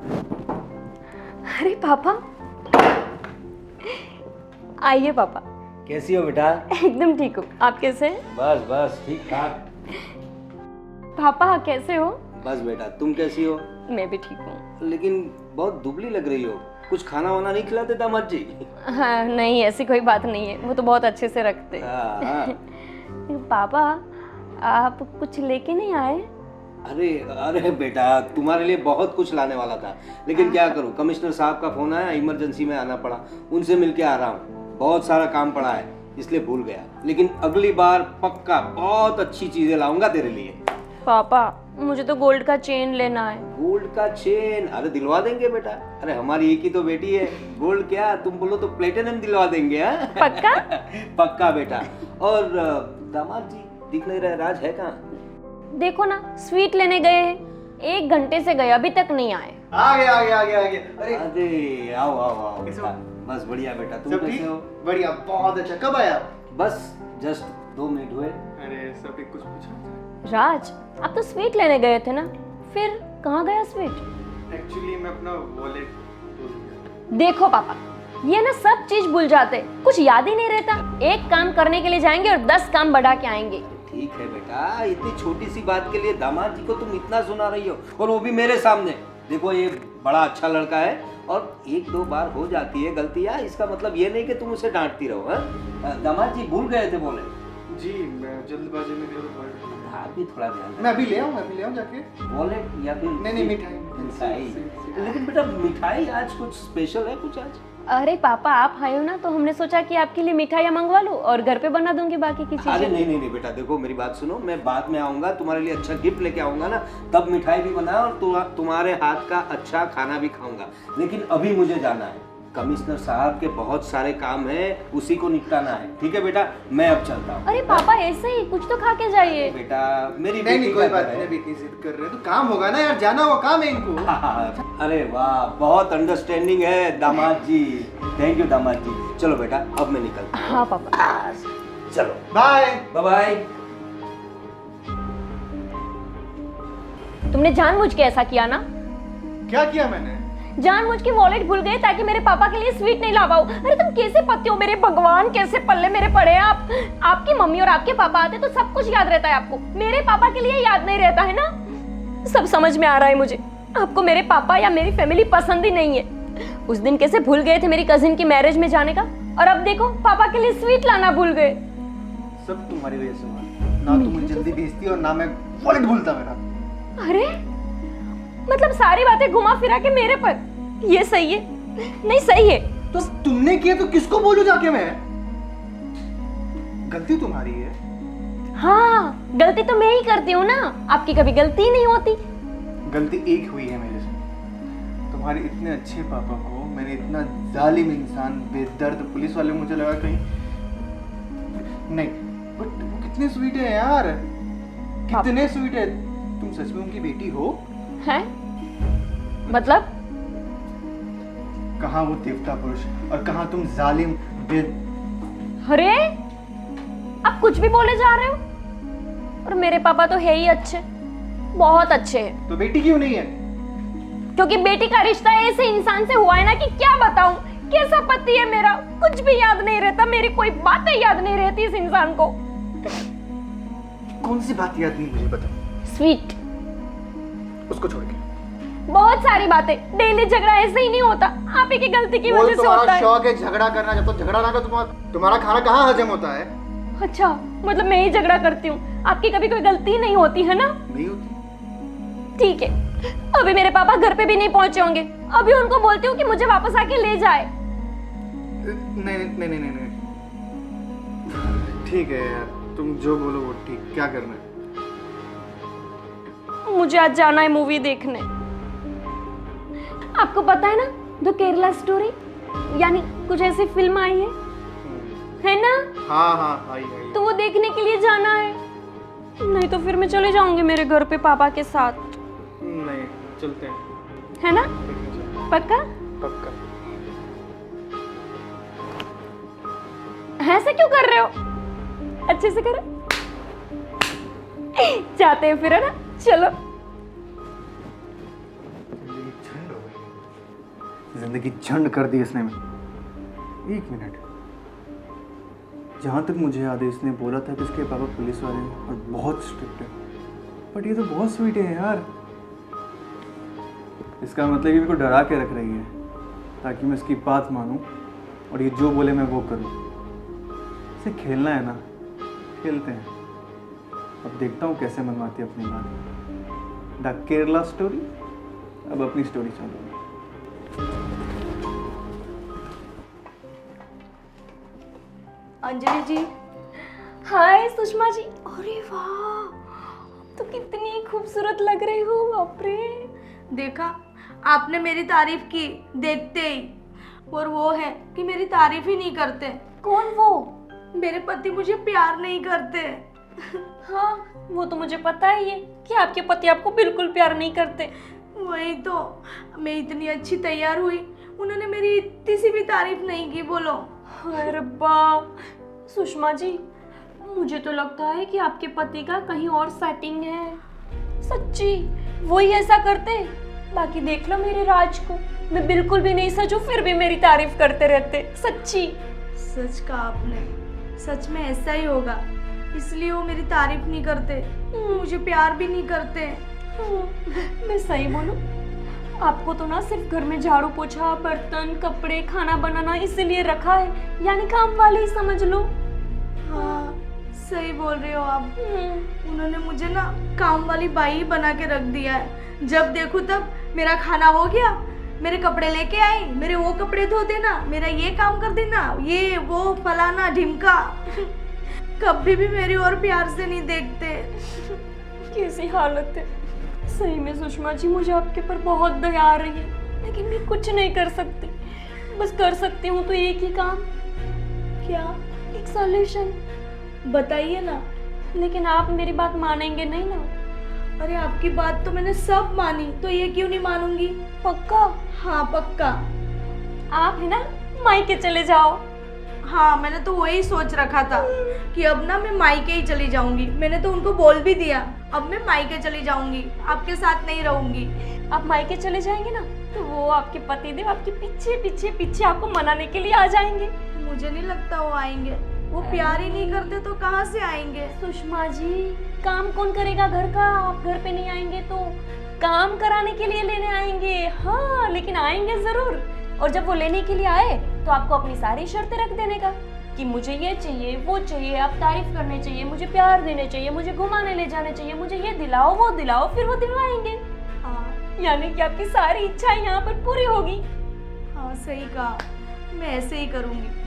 अरे पापा, आइए पापा। कैसी हो बेटा? एकदम ठीक हूँ, आप कैसे हैं? बस बस ठीक ठाक। पापा कैसे हो? बस बेटा, तुम कैसी हो? मैं भी ठीक हूँ। लेकिन बहुत दुबली लग रही हो, कुछ खाना वाना नहीं खिलाते दामाद जी? हाँ नहीं, ऐसी कोई बात नहीं है, वो तो बहुत अच्छे से रखते हैं। हाँ। पापा आप कुछ लेके नहीं आए? अरे अरे बेटा, तुम्हारे लिए बहुत कुछ लाने वाला था, लेकिन क्या करूं, कमिश्नर साहब का फोन आया, इमरजेंसी में आना पड़ा, उनसे मिलके आ रहा हूँ। बहुत सारा काम पड़ा है इसलिए भूल गया, लेकिन अगली बार पक्का बहुत अच्छी चीजें लाऊंगा तेरे लिए। पापा मुझे तो गोल्ड का चेन लेना है। गोल्ड का चेन? अरे दिलवा देंगे बेटा, अरे हमारी एक ही तो बेटी है, गोल्ड क्या तुम बोलो तो प्लेटिनम दिलवा देंगे। हाँ पक्का? पक्का बेटा। और दामाद जी दिख नहीं रहे, राज है कहाँ? देखो ना, स्वीट लेने गए हैं, 1 घंटे से गए, अभी तक नहीं आए। आ गया। अरे आओ आओ आओ बेटा। बस बढ़िया बेटा, तुम कैसे हो? बढ़िया, बहुत अच्छा। कब आया? बस जस्ट 2 मिनट हुए। अरे सब कुछ पूछा? राज आप तो स्वीट लेने गए थे ना, फिर कहाँ गया स्वीट? एक्चुअली मैं अपना वॉलेट भूल गया। देखो पापा, ये ना सब चीज भूल जाते, कुछ याद ही नहीं रहता। एक काम करने के लिए जाएंगे और 10 काम बढ़ा के आएंगे। ठीक है बेटा, इतनी छोटी सी बात के लिए दामाद जी को तुम इतना सुना रही हो, और वो भी मेरे सामने। देखो ये बड़ा अच्छा लड़का है, और 1-2 बार हो जाती है गलतियां, इसका मतलब ये नहीं कि तुम उसे डांटती रहो। दामाद जी भूल गए थे बोले? जी मैं जल्दबाजी में गया तो आप भी थोड़ा ध्यान मैं अभी ले आऊँ जाके। वॉलेट या फिर नहीं मिठाई। लेकिन बेटा मिठाई आज कुछ स्पेशल है कुछ आज? अरे पापा आप आए हो ना, तो हमने सोचा कि आपके लिए मिठाइयाँ मंगवा लूं और घर पे बना दूंगी बाकी की चीजें। अरे नहीं बेटा, देखो मेरी बात सुनो, मैं बाद में आऊंगा, तुम्हारे लिए अच्छा गिफ्ट लेके आऊंगा ना, तब मिठाई भी बनाया और तुम्हारे हाथ का अच्छा खाना भी खाऊंगा। लेकिन अभी मुझे जाना है, कमिश्नर साहब के बहुत सारे काम हैं, उसी को निपटाना है। ठीक है बेटा, मैं अब चलता हूँ। अरे पापा ऐसे ही कुछ तो खा के जाइए। बेटा मेरी नहीं कोई बात नहीं, अभी इतनी जिद कर रहे हो तो काम होगा ना यार, जाना हुआ काम है इनको। अरे वाह, बहुत अंडरस्टैंडिंग है दामाद जी। थैंक यू दामाद जी। चलो बेटा अब मैं निकलता हूँ। हाँ पापा। चलो बाय बाय। तुमने जानबूझ के ऐसा किया ना? क्या किया मैंने? जानबूझ के वॉलेट भूल गए ताकि मेरे पापा के लिए स्वीट नहीं ला पाऊं। अरे तुम कैसे पत्ते हो मेरे भगवान, कैसे पल्ले मेरे पड़े हैं आप। आपकी मम्मी और आपके पापा आते तो सब कुछ याद रहता है आपको, मेरे पापा के लिए याद नहीं रहता है ना। सब समझ में आ रहा है मुझे, आपको मेरे पापा या मेरी फैमिली पसंद ही नहीं है। उस दिन कैसे भूल गए थे मेरी कजिन की मैरिज में जाने का, और अब देखो पापा के लिए स्वीट लाना भूल गए। सब तुम्हारी वजह से हुआ, ना तुम मुझे जल्दी भेजती और ना मैं वॉलेट भूलता मेरा। अरे मतलब सारी बातें घुमा फिरा के मेरे पर, ये सही है? नहीं सही है। तो तुमने किया तो किसको बोलूं जाके मैं? गलती तुम्हारी है। हाँ गलती तो मैं ही करती हूँ ना, आपकी कभी गलती नहीं होती। गलती एक हुई है मेरे से, तुम्हारे इतने अच्छे पापा को मैंने इतना जालिम इंसान, बेदर्द पुलिस वाले, मुझे लगा कहीं नहीं। बट वो कितने स्वीट है यार, कितने स्वीट है। तुम सच में उनकी बेटी हो? हैं? मतलब? कहाँ वो देवता पुरुष और कहाँ तुम जालिम अरे आप कुछ भी बोले जा रहे हो। और मेरे पापा तो है ही अच्छे, बहुत अच्छे हैं। तो बेटी क्यों नहीं है? क्योंकि बेटी का रिश्ता ऐसे इंसान से हुआ है ना कि क्या बताऊं, कैसा पति है मेरा, कुछ भी याद नहीं रहता, मेरी कोई बातें याद नहीं रहती इस इंसान को। कौन सी बात याद नहीं मुझे बताओ। स्वीट। उसको छोड़ के बहुत सारी बातें, डेली झगड़ा ऐसे ही नहीं होता, आप ही की गलती की वजह से होता है। शौक है झगड़ा करना, जब तक झगड़ा ना करो तुम्हारा खाना कहाँ हजम होता है? अच्छा मतलब मैं ही झगड़ा करती हूँ, आपकी कभी कोई गलती नहीं होती है ना? नहीं होती। ठीक है, अभी मेरे पापा घर पे भी नहीं पहुंचे होंगे, अभी उनको बोलती हूँ कि मुझे वापस आके ले जाए। नहीं ठीक है यार, तुम जो बोलो वो ठीक। क्या करना है? मुझे आज जाना है मूवी देखने। आपको पता है ना द केरला स्टोरी, यानी कुछ ऐसी फिल्म आई है ना? हाँ आई। तो वो देखने के लिए जाना है, नहीं तो फिर मैं चले जाऊंगी मेरे घर पे पापा के साथ। नहीं चलते हैं, है ना? पक्का? पक्का। ऐसे क्यों कर रहे हो? अच्छे से करो। जाते हैं फिर, है ना? चलो। ठंड हो गई। जिंदगी झंड कर दी इसने। एक मिनट, जहाँ तक मुझे याद है इसने बोला था कि इसके पापा पुलिस वाले हैं और बहुत स्ट्रिक्ट है, बट ये तो बहुत स्वीट है यार। इसका मतलब कि मेरे को डरा के रख रही है ताकि मैं इसकी बात मानूं और ये जो बोले मैं वो करूं। इसे खेलना है ना, खेलते हैं। अब देखता हूँ कैसे मनवाती है अपनी बात। द केरला स्टोरी, अब अपनी स्टोरी चालू है। अंजलि जी, हाय सुषमा जी। अरे वाह, तो कितनी खूबसूरत लग रही हो, बाप रे। देखा, आपने मेरी तारीफ की देखते ही, और वो है कि मेरी तारीफ ही नहीं करते। कौन वो? मेरे पति मुझे प्यार नहीं करते। हाँ, वो तो मुझे पता ही है कि आपके पति आपको बिल्कुल प्यार नहीं करते। वही तो, मैं इतनी अच्छी तैयार हुई, उन्होंने मेरी इतनी सी भी तारीफ नहीं की, बोलो। हाय रब्बा, सुषमा जी, मुझे तो लगता है कि आपके पति का कहीं और सेटिंग है। सच्ची, वही ऐसा करते। बाकी देख लो मेरे राज को, मैं बिल्कुल भी नहीं सजू फिर भी मेरी तारीफ करते रहते। सच्ची। सच कहा आपने, सच में ऐसा ही होगा, इसलिए वो मेरी तारीफ नहीं करते, मुझे प्यार भी नहीं करते। मैं सही बोलूं, आपको तो ना सिर्फ घर में झाड़ू पोछा, बर्तन, कपड़े, खाना बनाना इसीलिए रखा है, यानी काम वाले ही समझ लो। हाँ, सही बोल रहे हो आप। उन्होंने मुझे ना काम वाली बाई ही बना के रख दिया है। जब देखो तब मेरा खाना हो गया, मेरे कपड़े लेके आई, मेरे वो कपड़े धो देना, मेरा ये काम कर देना, ये वो फलाना ढिमका। कभी भी मेरी और प्यार से नहीं देखते। कैसी हालत है। सही में सुषमा जी, मुझे आपके ऊपर बहुत दया आ रही है, लेकिन मैं कुछ नहीं कर सकती। बस कर सकती हूँ तो एक ही काम। क्या? एक सॉल्यूशन। बताइए ना। लेकिन आप मेरी बात मानेंगे नहीं ना? अरे आपकी बात तो मैंने सब मानी, तो ये क्यों नहीं मानूंगी? पक्का? हाँ पक्का। आप है ना मायके चले जाओ। हाँ, मैंने तो वही सोच रखा था कि अब ना मैं मायके ही चली जाऊंगी। मैंने तो उनको बोल भी दिया, अब मैं मायके चली जाऊंगी, आपके साथ नहीं रहूंगी। आप मायके चले जाएंगे ना तो वो आपके पतिदेव आपके पीछे पीछे पीछे आपको मनाने के लिए आ जाएंगे। मुझे नहीं लगता वो आएंगे, वो प्यार ही नहीं करते तो कहाँ से आएंगे? सुषमा जी, काम कौन करेगा घर का? आप घर पे नहीं आएंगे तो काम कराने के लिए लेने आएंगे। हाँ, लेकिन आएंगे जरूर। और जब वो लेने के लिए आए तो आपको अपनी सारी शर्तें रख देने का कि मुझे ये चाहिए, वो चाहिए, आप तारीफ करने चाहिए, मुझे प्यार देने चाहिए, मुझे घुमाने ले जाने चाहिए, मुझे ये दिलाओ वो दिलाओ, फिर वो दिलवाएंगे। हाँ, यानी कि आपकी सारी इच्छाएं यहाँ पर पूरी होगी। हाँ सही कहा, मैं ऐसे ही करूंगी।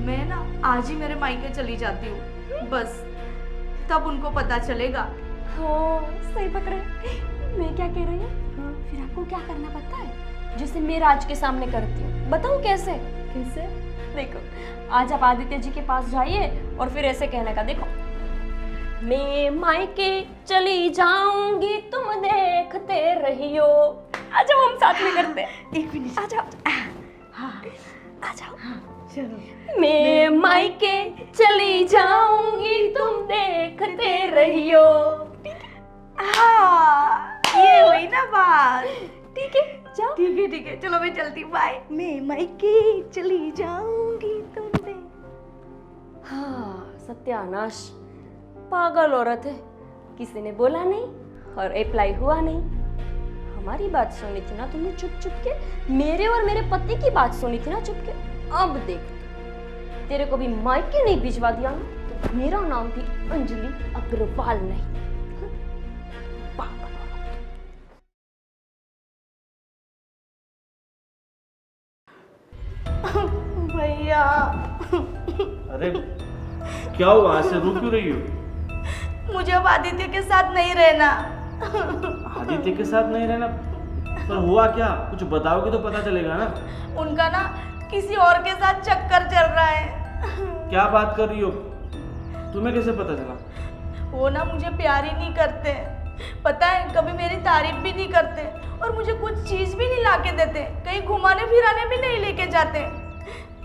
मैं ना आज ही मेरे मायके चली जाती हूँ, बस तब उनको पता चलेगा। हाँ, सही पकड़े। मैं क्या कह रही हूँ? फिर आपको क्या करना पता है? जिसे मैं राज के सामने करती हूँ, बताऊँ कैसे? कैसे? देखो, आज आप आदित्य जी के पास जाइए और फिर ऐसे कहने का, देखो, मैं मायके चली जाऊंगी तुम देखते रहियो। आ जाओ, हम साथ में करते हैं। एक मिनट, आ जाओ। हाँ आ जाओ। चलो। मैं मायके चली जाऊंगी तुम देखते रहियो। हाँ, ये हुई ना बात। ठीक है, जाओ। ठीक है, चलो मैं चलती हूँ, बाय। मैं मायके चली जाऊंगी तुम दे। हाँ, सत्यानाश, पागल औरत है। किसी ने बोला नहीं और अप्लाई हुआ नहीं। हमारी बात सुनी थी ना तुमने चुप चुप के, मेरे और मेरे पति की बात सुनी थी ना चुप के। अब देख, तेरे को भी मायके नहीं भिजवा दिया ना तो मेरा नाम भी अंजलि अग्रवाल नहीं। भैया। अरे क्या हुआ, ऐसे रो क्यों रही हो? मुझे अब आदित्य के साथ नहीं रहना। आदित्य के साथ नहीं रहना? पर हुआ क्या, कुछ बताओगे तो पता चलेगा ना। उनका ना किसी और के साथ चक्कर चल रहा है। क्या बात कर रही हो, तुम्हें कैसे पता चला? वो ना मुझे प्यार ही नहीं करते, पता है, कभी मेरी तारीफ भी नहीं करते और मुझे कुछ चीज भी नहीं लाके देते, कहीं घुमाने फिराने भी नहीं लेके जाते।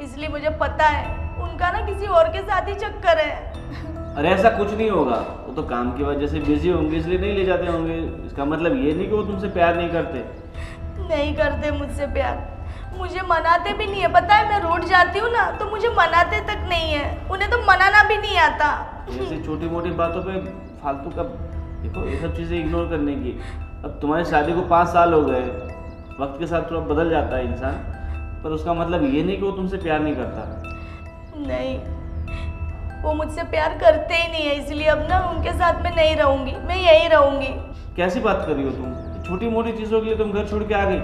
इसलिए मुझे पता है उनका ना किसी और के साथ ही चक्कर है। अरे ऐसा कुछ नहीं होगा, वो तो काम की वजह से बिजी होंगे इसलिए नहीं ले जाते होंगे। इसका मतलब ये नहीं कि वो तुमसे प्यार नहीं करते। नहीं करते मुझसे प्यार, मुझे मनाते भी नहीं है, पता है मैं रोड जाती हूँ ना तो मुझे मनाते तक नहीं है, उन्हें तो मनाना भी नहीं आता। ऐसी छोटी मोटी बातों पे फालतू का, देखो ये सब चीज़ें इग्नोर करने की। अब तुम्हारी शादी को 5 साल हो गए, वक्त के साथ थोड़ा बदल जाता है इंसान, पर उसका मतलब ये नहीं कि वो तुमसे प्यार नहीं करता। नहीं, वो मुझसे प्यार करते ही नहीं है, इसलिए अब ना उनके साथ मैं नहीं रहूंगी, मैं यही रहूंगी। कैसी बात कर रही हो तुम? छोटी मोटी चीज़ों के लिए तुम घर छोड़ के आ गई?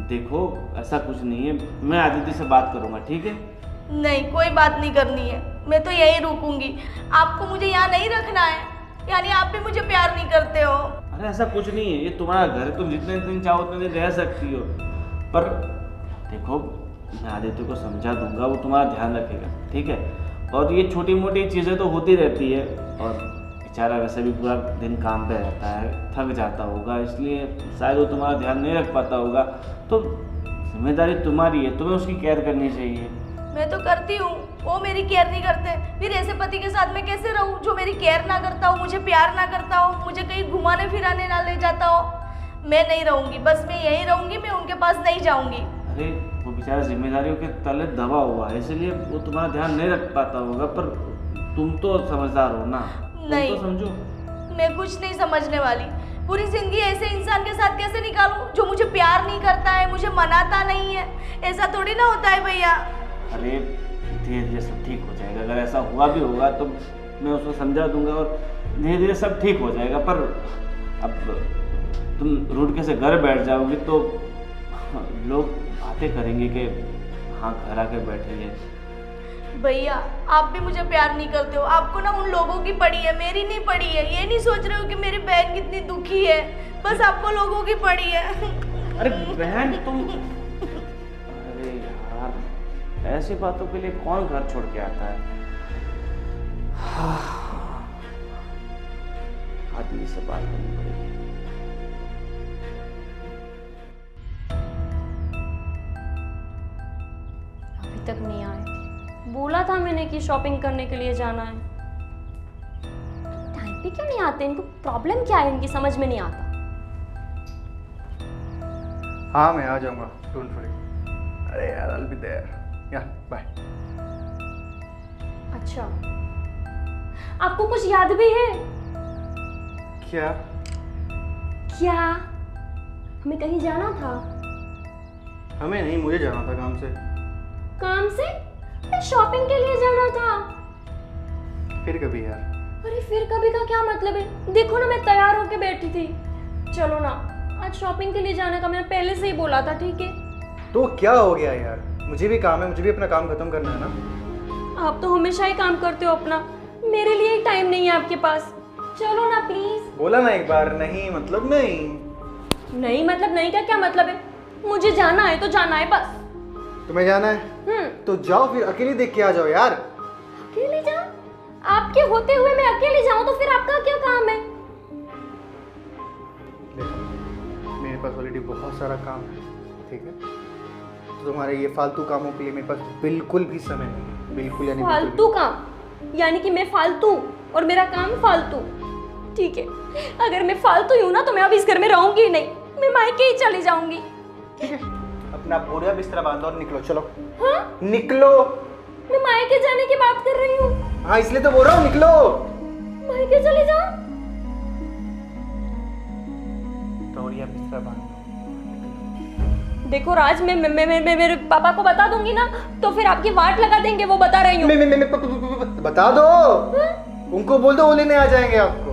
देखो ऐसा कुछ नहीं है, मैं आदित्य से बात करूँगा, ठीक है? नहीं, कोई बात नहीं करनी है, मैं तो यही रुकूंगी। आपको मुझे यहाँ नहीं रखना है, यानी आप भी मुझे प्यार नहीं करते हो। अरे ऐसा कुछ नहीं है, ये तुम्हारा घर है, तुम जितने दिन चाहो उतने दिन रह सकती हो। पर देखो मैं आदित्य को समझा दूंगा, वो तुम्हारा ध्यान रखेगा, ठीक है? और ये छोटी मोटी चीज़ें तो होती रहती है, और बेचारा वैसे भी पूरा दिन काम पे रहता है, थक जाता होगा, इसलिए शायद वो तुम्हारा ध्यान नहीं रख पाता होगा। तो जिम्मेदारी तुम्हारी है, तुम्हें उसकी केयर करनी चाहिए। मैं तो करती हूँ, वो मेरी केयर नहीं करते। फिर ऐसे पति के साथ मैं कैसे रहूँ जो मेरी केयर ना करता हो, मुझे प्यार ना करता हो, मुझे कहीं घुमाने फिराने ना ले जाता हो? मैं नहीं रहूँगी, बस मैं यहीं रहूँगी, मैं उनके पास नहीं जाऊँगी। अरे वो बेचारा जिम्मेदारियों के तले दबा हुआ है, इसलिए वो तुम्हारा ध्यान नहीं रख पाता होगा, पर तुम तो समझदार हो ना, नहीं, तुम तो समझो। मैं कुछ नहीं समझने वाली। पूरी जिंदगी ऐसे इंसान के साथ कैसे निकालूं जो मुझे प्यार नहीं करता है, मुझे मनाता नहीं है? ऐसा थोड़ी ना होता है भैया। अरे धीरे धीरे सब ठीक हो जाएगा, अगर ऐसा हुआ भी होगा तो मैं उसको समझा दूंगा और धीरे धीरे सब ठीक हो जाएगा। पर अब तुम रूट के से घर बैठ जाओगी तो लोग बातें करेंगे कि हाँ घर आके बैठी है। भैया आप भी मुझे प्यार नहीं करते हो, आपको ना उन लोगों की पड़ी है, मेरी नहीं पड़ी है। ये नहीं सोच रहे हो कि मेरी बहन कितनी दुखी है, बस आपको लोगों की पड़ी है। अरे बहन तुम, अरे यार ऐसी बातों के लिए कौन घर छोड़ के आता है? आदमी से बात करनी पड़ेगी। अभी तक नहीं आए। बोला था मैंने कि शॉपिंग करने के लिए जाना है। टाइम पे क्यों नहीं आते? इनको प्रॉब्लम क्या है? इनकी समझ में नहीं आता। हाँ मैं आ जाऊँगा, डोंट वरी। अरे यार I'll be there. Yeah, bye. अच्छा, आपको कुछ याद भी है क्या? क्या? हमें कहीं जाना था। हमें नहीं, मुझे जाना था काम से। काम से? शॉपिंग के लिए जाना था। फिर कभी यार। अरे फिर कभी का क्या मतलब है? देखो ना मैं तैयार होके बैठी थी। चलो ना, आज शॉपिंग के लिए जाने का मैंने पहले से ही बोला था, ठीक है? तो क्या हो गया यार? मुझे भी काम है, मुझे भी अपना काम खत्म करना है ना। आप तो हमेशा ही काम करते हो अपना, मेरे लिए ही टाइम नहीं है आपके पास। चलो ना प्लीज। बोला ना एक बार, नहीं मतलब नहीं। नहीं मतलब नहीं का क्या मतलब है? मुझे जाना है तो जाना है बस। तुम्हें जाना है तो जाओ, फिर अकेले देख के आ जाओ यार। अकेले जाऊं? आपके होते हुए मैं अकेले जाऊं तो फिर आपका क्या काम है? देखो मेरे पास ऑलरेडी बहुत सारा काम है, ठीक है? तो तुम्हारे ये फालतू कामों के लिए मेरे पास बिल्कुल भी समय नहीं है, बिल्कुल यानी बिल्कुल फालतू काम? यानी कि मैं फालतू और मेरा काम फालतू? ठीक है, अगर मैं फालतू ही हूं ना तो मैं अब इस घर में रहूंगी ही नहीं, मैं मायके ही चली जाऊंगी। ठीक है, अपना बोरिया बिस्तरा बांधो और निकलो। चलो हाँ? निकलो। मैं मायके जाने की बात कर रही हूँ। हाँ इसलिए तो बोल रहा हूँ, निकलो। मायके चले जाओ? बोरिया बिस्तरा बांधो। देखो राज, मैं मेरे पापा को बता दूंगी ना तो फिर आपकी वाट लगा देंगे, वो बता रही हूँ। बता दो, उनको बोल दो, वो लेने आ जाएंगे आपको।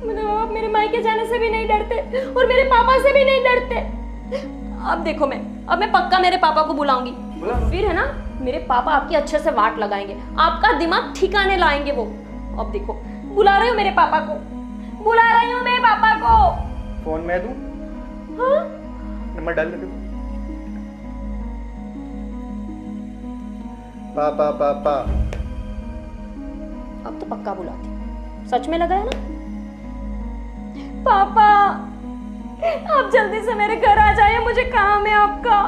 मेरे बाप मेरे मायके जाने से भी नहीं डरते और मेरे पापा से भी नहीं डरते। अब देखो अब मैं पक्का मेरे पापा को बुलाऊंगी, फिर है ना मेरे पापा आपकी अच्छे से वाट लगाएंगे, आपका दिमाग ठिकाने लाएंगे वो। अब देखो, बुला रही हूँ मेरे पापा को, बुला रही हूँ मेरे पापा को। फोन मैं दूं? हाँ? नंबर डाल दे। पापा पापा। अब तो पक्का बुलाती, सच में लगा है ना? पापा आप जल्दी से मेरे घर आ जाइए, मुझे काम है आपका।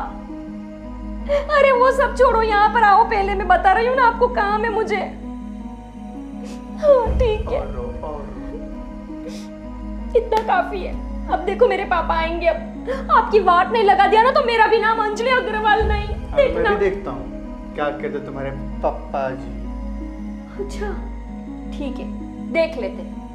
अरे वो सब छोड़ो, यहाँ पर आओ, पहले मैं बता रही हूँ ना आपको काम है मुझे। हाँ ठीक है, इतना काफी है। अब देखो मेरे पापा आएंगे, अब आपकी वाट नहीं लगा दिया ना तो मेरा भी नाम अंजलि अग्रवाल नहीं। मैं देखना। भी देखता हूँ क्या कहते तुम्हारे पापा जी। अच्छा ठीक है, देख लेते हैं।